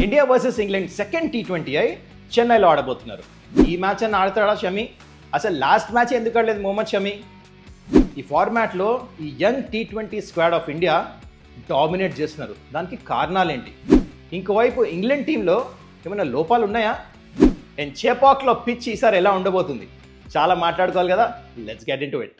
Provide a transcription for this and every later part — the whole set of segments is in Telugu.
India versus England second T20 చెన్నైలో ఆడబోతున్నారు. ఈ మ్యాచ్ అని ఆడతాడా షమి? అసలు లాస్ట్ మ్యాచ్ ఎందుకు ఆడలేదు మొహమ్మద్ షమి? ఈ ఫార్మాట్లో ఈ young T20 squad of India dominate చేస్తున్నారు. దానికి కారణాలు ఏంటి? ఇంకోవైపు ఇంగ్లాండ్ టీంలో ఏమైనా లోపాలు ఉన్నాయా? అండ్ చేపాక్లో పిచ్ ఈసారి ఎలా ఉండబోతుంది? చాలా మాట్లాడుకోవాలి కదా. Let's get into it.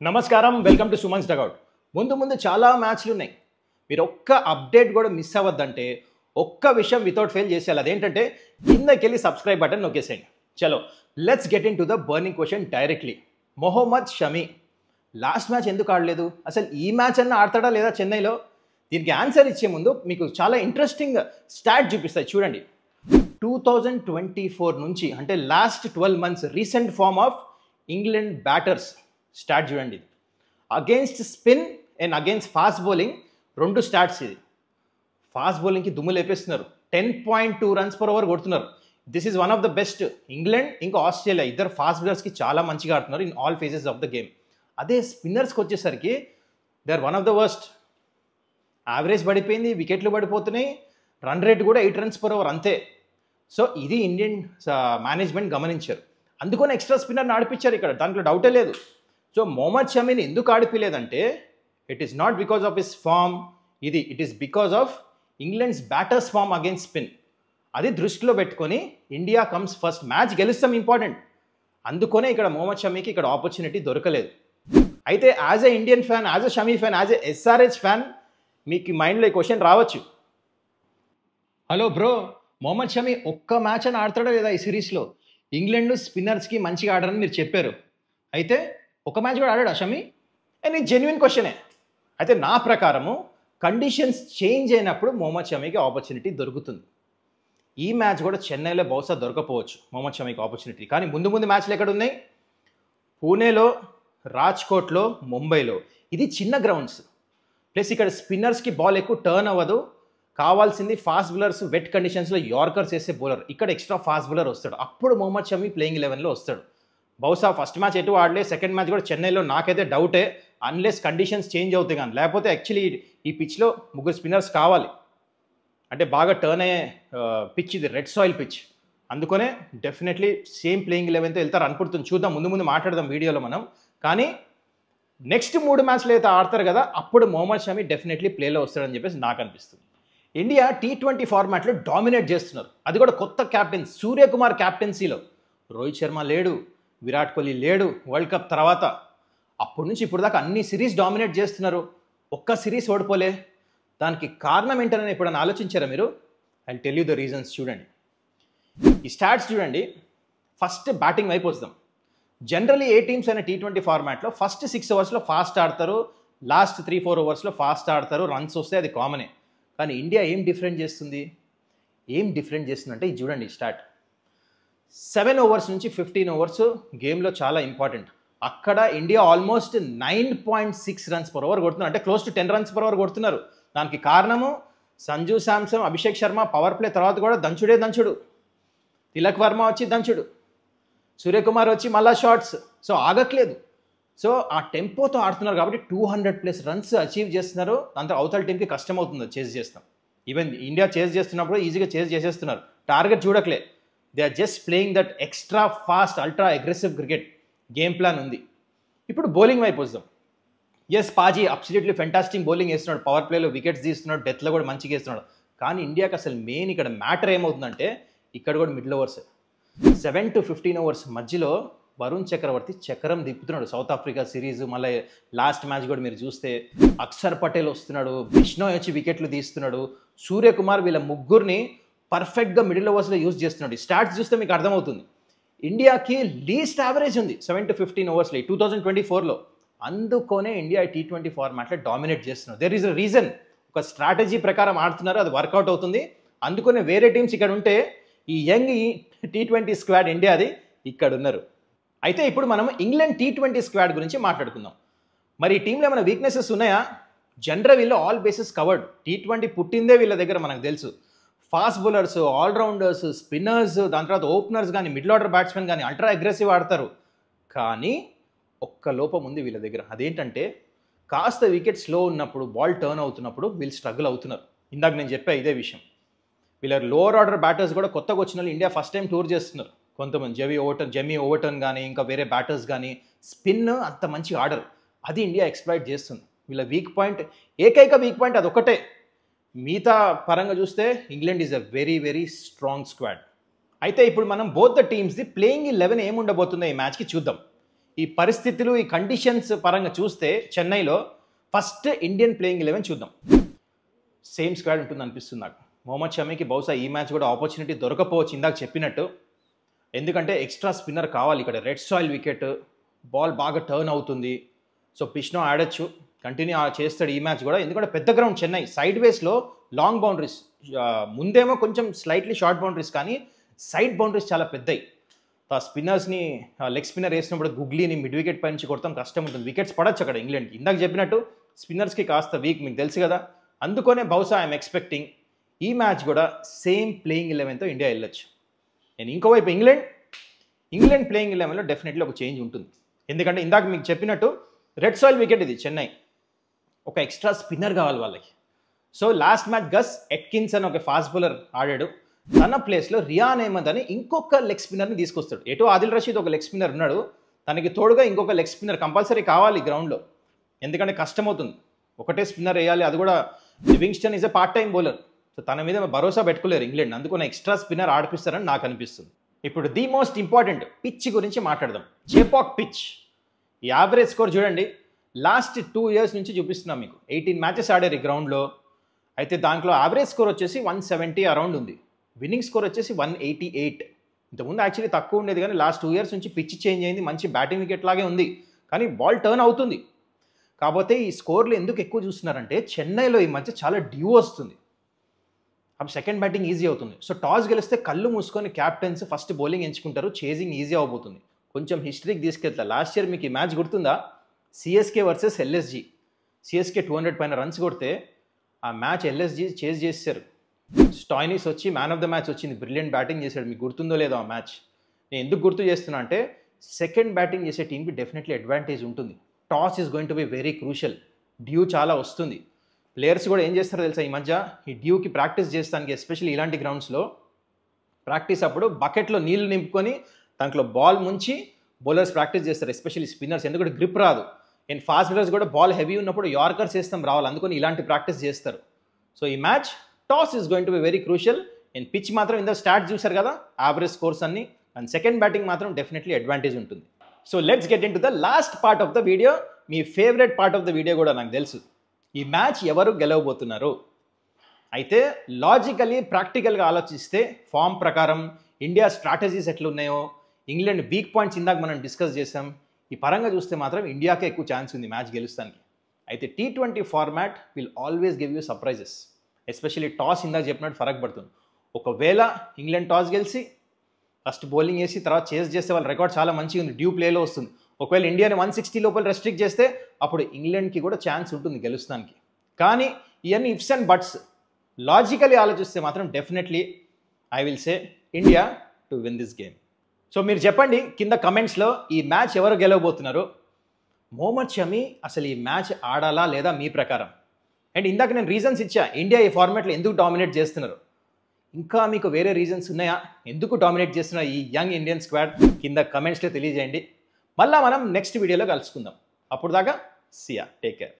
నమస్కారం, వెల్కమ్ టు సుమన్స్ డగౌట్. ముందు చాలా మ్యాచ్లు ఉన్నాయి. మీరు ఒక్క అప్డేట్ కూడా మిస్ అవ్వద్దంటే ఒక్క విషయం వితౌట్ ఫెయిల్ చేసేయాలి. అదేంటంటే కిందకెళ్ళి సబ్స్క్రైబ్ బటన్ నొక్కేసేయండి. చలో let's get into the burning question directly. Mohammed Shami last match ఎందుకు ఆడలేదు? అసలు ఈ మ్యాచ్ అన్న ఆడతాడా లేదా చెన్నైలో? దీనికి ఆన్సర్ ఇచ్చే ముందు మీకు చాలా ఇంట్రెస్టింగ్ స్టాట్ చూపిస్తాయి చూడండి. 2024 నుంచి అంటే last 12 months recent form of England batters stat చూడండి. Against spin and against fast bowling రెండు స్టాట్స్. ఇది ఫాస్ట్ బౌలింగ్కి దుమ్ము లేపేస్తున్నారు. 10.2 runs per over కొడుతున్నారు. This is one of the best. England ఇంకా ఆస్ట్రేలియా ఇద్దరు ఫాస్ట్ బౌలర్స్కి చాలా మంచిగా ఆడుతున్నారు in all phases of the game. అదే స్పిన్నర్స్కి వచ్చేసరికి they are one of the worst. Average పడిపోయింది, వికెట్లు పడిపోతున్నాయి, రన్ రేట్ కూడా 8 runs per over అంతే. సో ఇది ఇండియన్ మేనేజ్మెంట్ గమనించారు. అందుకని ఎక్స్ట్రా స్పిన్నర్ని ఆడిపించారు ఇక్కడ, దాంట్లో డౌటే లేదు. సో మొహమ్మద్ షమీని ఎందుకు ఆడిపిలేదంటే it is not because of his form, it is because of England's batters form against spin. అది దృష్టిలో పెట్టుకొని ఇండియా కమ్స్ ఫస్ట్, మ్యాచ్ గెలుస్తాం ఇంపార్టెంట్. అందుకనే ఇక్కడ మొహమ్మద్ షమీకి ఇక్కడ ఆపర్చునిటీ దొరకలేదు. అయితే as a Indian fan, as a Shami fan, as a SRH fan మీకు మైండ్లో ఈ క్వశ్చన్ రావచ్చు. హలో బ్రో, మొహమ్మద్ షమీ ఒక్క మ్యాచ్ అని ఆడతాడా లేదా ఈ సిరీస్లో? ఇంగ్లాండ్ స్పిన్నర్స్కి మంచిగా ఆడారని మీరు చెప్పారు. అయితే ఒక మ్యాచ్ కూడా ఆడాడా షమీ? అని జెన్యున్ క్వశ్చనే. అయితే నా ప్రకారము కండిషన్స్ చేంజ్ అయినప్పుడు మొహమ్మద్ షమీకి ఆపర్చునిటీ దొరుకుతుంది. ఈ మ్యాచ్ కూడా చెన్నైలో బహుశా దొరకపోవచ్చు మొహమ్మద్ షమీకి ఆపర్చునిటీ. కానీ ముందు మ్యాచ్లు ఎక్కడ ఉన్నాయి? పూణేలో, రాజ్కోట్లో, ముంబైలో. ఇది చిన్న గ్రౌండ్స్, ప్లస్ ఇక్కడ స్పిన్నర్స్కి బాల్ ఎక్కువ టర్న్ అవ్వదు. కావాల్సింది ఫాస్ట్ బౌలర్స్, వెట్ కండిషన్స్లో యార్కర్స్ వేసే బౌలర్. ఇక్కడ ఎక్స్ట్రా ఫాస్ట్ బౌలర్ వస్తాడు, అప్పుడు మొహమ్మద్ షమీ ప్లేయింగ్ 11లో వస్తాడు. బహుశా ఫస్ట్ మ్యాచ్ ఎటు ఆడలే, సెకండ్ మ్యాచ్ కూడా చెన్నైలో నాకైతే డౌటే, అన్లెస్ కండిషన్స్ చేంజ్ అవుతాయి కానీ. లేకపోతే యాక్చువల్లీ ఈ పిచ్లో ముగ్గురు స్పిన్నర్స్ కావాలి. అంటే బాగా టర్న్ అయ్యే పిచ్ ఇది, రెడ్ సాయిల్ పిచ్. అందుకనే డెఫినెట్లీ సేమ్ ప్లేయింగ్ 11తో వెళ్తారు అనుకుంటుంది. చూద్దాం, ముందు మాట్లాడదాం వీడియోలో మనం. కానీ నెక్స్ట్ 3 మ్యాచ్లు అయితే ఆడతారు కదా, అప్పుడు మొహమ్మద్ షమీ డెఫినెట్లీ ప్లేలో వస్తాడని చెప్పేసి నాకు అనిపిస్తుంది. ఇండియా టీ20 ఫార్మాట్లో డామినేట్ చేస్తున్నారు. అది కూడా కొత్త క్యాప్టెన్ సూర్యకుమార్ క్యాప్టెన్సీలో. రోహిత్ శర్మ లేడు, విరాట్ కోహ్లీ లేడు వరల్డ్ కప్ తర్వాత. అప్పటి నుంచి ఇప్పుడు దాకా అన్ని సిరీస్ డామినేట్ చేస్తున్నారు, ఒక్క సిరీస్ ఓడిపోలే. దానికి కారణం ఏంటని ఎప్పుడైనా ఆలోచించారా మీరు? I tell you the reasons. చూడండి ఈ స్టాట్స్ చూడండి. ఫస్ట్ బ్యాటింగ్ వైపు వస్తాం. జనరలీ ఏ టీమ్స్ అయినా టీ20 ఫార్మాట్లో ఫస్ట్ 6 ఓవర్స్లో ఫాస్ట్ ఆడతారు, లాస్ట్ 3-4 ఓవర్స్లో ఫాస్ట్ ఆడతారు, రన్స్ వస్తే అది కామనే. కానీ ఇండియా ఏం డిఫరెంట్ చేస్తుంది అంటే ఇది చూడండి స్టార్ట్. 7 overs నుంచి 15 overs గేమ్లో చాలా ఇంపార్టెంట్. అక్కడ India almost 9.6 runs per over కొడుతున్నారు, అంటే close to 10 runs per over కొడుతున్నారు. దానికి కారణము సంజు శాంసన్, అభిషేక్ శర్మ పవర్ ప్లే తర్వాత కూడా దంచుడు. తిలక్ వర్మ వచ్చి దంచుడు, సూర్యకుమార్ వచ్చి మళ్ళా షాట్స్. సో ఆగట్లేదు. సో ఆ టెంపోతో ఆడుతున్నారు కాబట్టి 200+ runs అచీవ్ చేస్తున్నారు. దాంతో అవతల టీంకి కష్టం అవుతుంది చేజ్ చేస్తాం. ఈవెన్ ఇండియా చేజ్ చేస్తున్నప్పుడు ఈజీగా చేజ్ చేసేస్తున్నారు, టార్గెట్ చూడట్లే. They are just playing that extra fast ultra aggressive cricket game plan ఉంది. ఇప్పుడు బౌలింగ్ వైపు వద్దాం. ఎస్, పాజీ అబ్సల్యూట్లీ ఫెంటాస్టిక్ బౌలింగ్ వేస్తున్నాడు, పవర్ ప్లేలో వికెట్స్ తీస్తున్నాడు, డెత్లో కూడా మంచిగా వేస్తున్నాడు. కానీ ఇండియాకి అసలు మెయిన్ ఇక్కడ మ్యాటర్ ఏమవుతుందంటే ఇక్కడ కూడా మిడిల్ ఓవర్స్ 7 to 15 overs మధ్యలో వరుణ్ చక్రవర్తి చక్రం తిప్పుతున్నాడు. సౌత్ ఆఫ్రికా సిరీస్, మళ్ళీ లాస్ట్ మ్యాచ్ కూడా మీరు చూస్తే అక్షర్ పటేల్ వస్తున్నాడు, బిష్నోయ్ వచ్చి వికెట్లు తీస్తున్నాడు, సూర్యకుమార్, వీళ్ళ ముగ్గురిని పర్ఫెక్ట్గా మిడిల్ ఓవర్స్లో యూజ్ చేస్తున్నాడు. స్టాట్స్ చూస్తే మీకు అర్థమవుతుంది. ఇండియాకి లీస్ట్ యావరేజ్ ఉంది 7 to 15 ఓవర్స్లో 2024లో. అందుకనే ఇండియా టీ20 ఫార్మాట్లో డామినేట్ చేస్తున్నారు. There is a reason. ఒక స్ట్రాటజీ ప్రకారం ఆడుతున్నారు, అది వర్కౌట్ అవుతుంది. అందుకనే వేరే టీమ్స్ ఇక్కడ ఉంటే ఈ యంగ్ టీ20 స్క్వాడ్ ఇండియాది ఇక్కడ ఉన్నారు. అయితే ఇప్పుడు మనం ఇంగ్లాండ్ టీ20 స్క్వాడ్ గురించి మాట్లాడుకుందాం. మరి ఈ టీంలో ఏమైనా వీక్నెసెస్ ఉన్నాయా? జనరల్ వీళ్ళు ఆల్ బేసెస్ కవర్డ్. టీ20 పుట్టిందే వీళ్ళ దగ్గర మనకు తెలుసు. ఫాస్ట్ బౌలర్స్, ఆల్రౌండర్స్, స్పిన్నర్స్, దాని తర్వాత ఓపెనర్స్ కానీ, మిడిల్ ఆర్డర్ బ్యాట్స్మెన్ కానీ అల్ట్రా అగ్రెసివ్ ఆడతారు. కానీ ఒక్క లోపం ఉంది వీళ్ళ దగ్గర. అదేంటంటే కాస్త వికెట్ స్లో ఉన్నప్పుడు, బాల్ టర్న్ అవుతున్నప్పుడు వీళ్ళు స్ట్రగుల్ అవుతున్నారు. ఇందాక నేను చెప్పా ఇదే విషయం. వీళ్ళ లోవర్ ఆర్డర్ బ్యాటర్స్ కూడా కొత్తగా వచ్చిన వాళ్ళు ఇండియా ఫస్ట్ టైం టూర్ చేస్తున్నారు. కొంతమంది జెమీ ఓవర్టన్ కానీ, ఇంకా వేరే బ్యాటర్స్ కానీ, స్పిన్ అంత మంచి ఆర్డర్, అది ఇండియా ఎక్స్ప్లాయిట్ చేస్తుంది. వీళ్ళ వీక్ పాయింట్, ఏకైక వీక్ పాయింట్ అదొకటే. మిగతా పరంగా చూస్తే England is a very very strong squad. అయితే ఇప్పుడు మనం బోత్ ద టీమ్స్ది ప్లేయింగ్ 11 ఏముండబోతుందో ఈ మ్యాచ్కి చూద్దాం. ఈ పరిస్థితులు, ఈ కండిషన్స్ పరంగా చూస్తే చెన్నైలో ఫస్ట్ ఇండియన్ ప్లేయింగ్ 11 చూద్దాం. సేమ్ స్క్వాడ్ ఉంటుంది అనిపిస్తుంది నాకు. మొహమ్మద్ షమీకి బహుశా ఈ మ్యాచ్ కూడా ఆపర్చునిటీ దొరకపోవచ్చు ఇందాక చెప్పినట్టు. ఎందుకంటే ఎక్స్ట్రా స్పిన్నర్ కావాలి ఇక్కడ. రెడ్ సాయిల్ వికెట్, బాల్ బాగా టర్న్ అవుతుంది. సో బిష్నో ఆడొచ్చు, కంటిన్యూ చేస్తాడు ఈ మ్యాచ్ కూడా. ఎందుకంటే పెద్ద గ్రౌండ్ చెన్నై, సైడ్ వేస్లో లాంగ్ బౌండరీస్, ముందేమో కొంచెం స్లైట్లీ షార్ట్ బౌండరీస్, కానీ సైడ్ బౌండరీస్ చాలా పెద్దవి. ఆ స్పిన్నర్స్ని, లెగ్ స్పిన్నర్ వేసినప్పుడు గుగ్లీని మిడ్ వికెట్ పై నుంచి కొడతాం, కష్టం ఉంటుంది. వికెట్స్ పడచ్చు అక్కడ ఇంగ్లాండ్కి. ఇందాక చెప్పినట్టు స్పిన్నర్స్కి కాస్త వీక్, మీకు తెలుసు కదా. అందుకనే బహుశా ఐఎమ్ ఎక్స్పెక్టింగ్ ఈ మ్యాచ్ కూడా సేమ్ ప్లేయింగ్ 11తో ఇండియా వెళ్ళొచ్చు. నేను ఇంకోవైపు ఇంగ్లాండ్ ప్లేయింగ్ 11లో డెఫినెట్లీ ఒక చేంజ్ ఉంటుంది. ఎందుకంటే ఇందాక మీకు చెప్పినట్టు రెడ్ సాయిల్ వికెట్ ఇది చెన్నై, ఒక ఎక్స్ట్రా స్పిన్నర్ కావాలి వాళ్ళకి. సో లాస్ట్ మ్యాచ్ గస్ ఎట్కిన్స్ అని ఒక ఫాస్ట్ బౌలర్ ఆడాడు. తన ప్లేస్లో రియాన్ అహ్మద్ అని ఇంకొక లెగ్ స్పిన్నర్ని తీసుకొస్తాడు. ఎటో ఆదిల్ రషీద్ ఒక లెగ్ స్పిన్నర్ ఉన్నాడు, తనకి తోడుగా ఇంకొక లెగ్ స్పిన్నర్ కంపల్సరీ కావాలి గ్రౌండ్లో. ఎందుకంటే కష్టమవుతుంది, ఒకటే స్పిన్నర్ వేయాలి. అది కూడా Livingstone is a part time bowler. So తన మీద భరోసా పెట్టుకోలేరు ఇంగ్లాండ్, అందుకని ఎక్స్ట్రా స్పిన్నర్ ఆడిపిస్తారని నాకు అనిపిస్తుంది. ఇప్పుడు ది మోస్ట్ ఇంపార్టెంట్ పిచ్ గురించి మాట్లాడదాం. చేపాక్ పిచ్. ఈ యావరేజ్ స్కోర్ చూడండి, లాస్ట్ 2 years నుంచి చూపిస్తున్నాం మీకు. 18 మ్యాచెస్ ఆడారు ఈ గ్రౌండ్లో. అయితే దాంట్లో యావరేజ్ స్కోర్ వచ్చేసి 170 అరౌండ్ ఉంది. విన్నింగ్ స్కోర్ వచ్చేసి 188. ఇంతకుముందు యాక్చువల్లీ తక్కువ ఉండేది, కానీ లాస్ట్ 2 years నుంచి పిచ్ చేంజ్ అయింది. మంచి బ్యాటింగ్ వికెట్ లాగే ఉంది, కానీ బాల్ టర్న్ అవుతుంది. కాకపోతే ఈ స్కోర్లు ఎందుకు ఎక్కువ చూస్తున్నారంటే చెన్నైలో ఈ మధ్య చాలా డ్యూ వస్తుంది. అప్పుడు సెకండ్ బ్యాటింగ్ ఈజీ అవుతుంది. సో టాస్ గెలిస్తే కళ్ళు మూసుకొని క్యాప్టెన్స్ ఫస్ట్ బౌలింగ్ ఎంచుకుంటారు, చేజింగ్ ఈజీ అవబోతుంది. కొంచెం హిస్టరీకి తీసుకెళ్తా. లాస్ట్ ఇయర్ మీకు ఈ మ్యాచ్ గుర్తుందా? CSK versus LSG. సిఎస్కే 200 పైన రన్స్ కొడితే ఆ మ్యాచ్ ఎల్ఎస్జీ చేజ్ చేశారు. స్టాయినిస్ వచ్చి మ్యాన్ ఆఫ్ ద మ్యాచ్ వచ్చింది, బ్రిలియంట్ బ్యాటింగ్ చేశాడు. మీకు గుర్తుందో లేదో ఆ మ్యాచ్? నేను ఎందుకు గుర్తు చేస్తున్నా అంటే సెకండ్ బ్యాటింగ్ చేసే టీంకి డెఫినెట్లీ అడ్వాంటేజ్ ఉంటుంది. Toss is going to be very crucial. Due చాలా వస్తుంది. ప్లేయర్స్ కూడా ఏం చేస్తారో తెలుసా, ఈ మధ్య ఈ డ్యూకి ప్రాక్టీస్ చేస్తానికి, ఎస్పెషల్లీ ఇలాంటి గ్రౌండ్స్లో ప్రాక్టీస్ అప్పుడు బకెట్లో నీళ్లు నింపుకొని దాంట్లో బాల్ ముంచి బౌలర్స్ ప్రాక్టీస్ చేస్తారు, ఎస్పెషల్లీ స్పిన్నర్స్. ఎందుకంటే గ్రిప్ రాదు. అండ్ ఫాస్ట్ బౌలర్స్ కూడా బాల్ హెవీ ఉన్నప్పుడు యార్కర్స్ వేస్తాం రావాలి, అందుకని ఇలాంటి ప్రాక్టీస్ చేస్తారు. సో ఈ match toss is going to be very crucial. And pitch మాత్రం ఇంత స్టార్ట్ చూసారు కదా, యావరేజ్ స్కోర్స్ అన్ని. అండ్ సెకండ్ బ్యాటింగ్ మాత్రం డెఫినెట్లీ అడ్వాంటేజ్ ఉంటుంది. So let's get into the last part of the video. Me favourite part of the video కూడా నాకు తెలుసు. ఈ మ్యాచ్ ఎవరు గెలవబోతున్నారు? అయితే లాజికలీ, ప్రాక్టికల్గా ఆలోచిస్తే, ఫామ్ ప్రకారం ఇండియా స్ట్రాటజీస్ ఎట్లున్నాయో, ఇంగ్లాండ్ వీక్ పాయింట్స్ ఇందాక మనం డిస్కస్ చేసాం, ఈ పరంగా చూస్తే మాత్రం ఇండియాకే ఎక్కువ ఛాన్స్ ఉంది మ్యాచ్ గెలుస్తానికి. అయితే T20 format will always give you surprises. Especially toss ఇందాక చెప్పినట్టు ఫరక్ పడుతుంది. ఒకవేళ ఇంగ్లాండ్ టాస్ గెలిచి ఫస్ట్ బౌలింగ్ వేసి తర్వాత చేస్ చేస్తే వాళ్ళ రికార్డ్ చాలా మంచిగా ఉంది, డ్యూ ప్లేలో వస్తుంది. ఒకవేళ ఇండియాని 160 లోపల రెస్ట్రిక్ట్ చేస్తే అప్పుడు ఇంగ్లాండ్కి కూడా ఛాన్స్ ఉంటుంది గెలుస్తానికి. కానీ ఇవన్నీ ఇఫ్స్ అండ్ బట్స్. లాజికలీ ఆలోచిస్తే మాత్రం definitely I will say India to win this game. So మీరు చెప్పండి కింద కమెంట్స్లో ఈ మ్యాచ్ ఎవరు గెలవబోతున్నారు? మొహమ్మద్ షమీ అసలు ఈ మ్యాచ్ ఆడాలా లేదా మీ ప్రకారం? అండ్ ఇందాక నేను రీజన్స్ ఇచ్చా, ఇండియా ఈ ఫార్మాట్లో ఎందుకు డామినేట్ చేస్తున్నారు. ఇంకా మీకు వేరే రీజన్స్ ఉన్నాయా ఎందుకు డామినేట్ చేస్తున్నారు ఈ యంగ్ ఇండియన్ స్క్వాడ్? కింద కమెంట్స్లో తెలియజేయండి. మళ్ళీ మనం నెక్స్ట్ వీడియోలో కలుసుకుందాం. అప్పుడు దాకా సియా, టేక్ కేర్.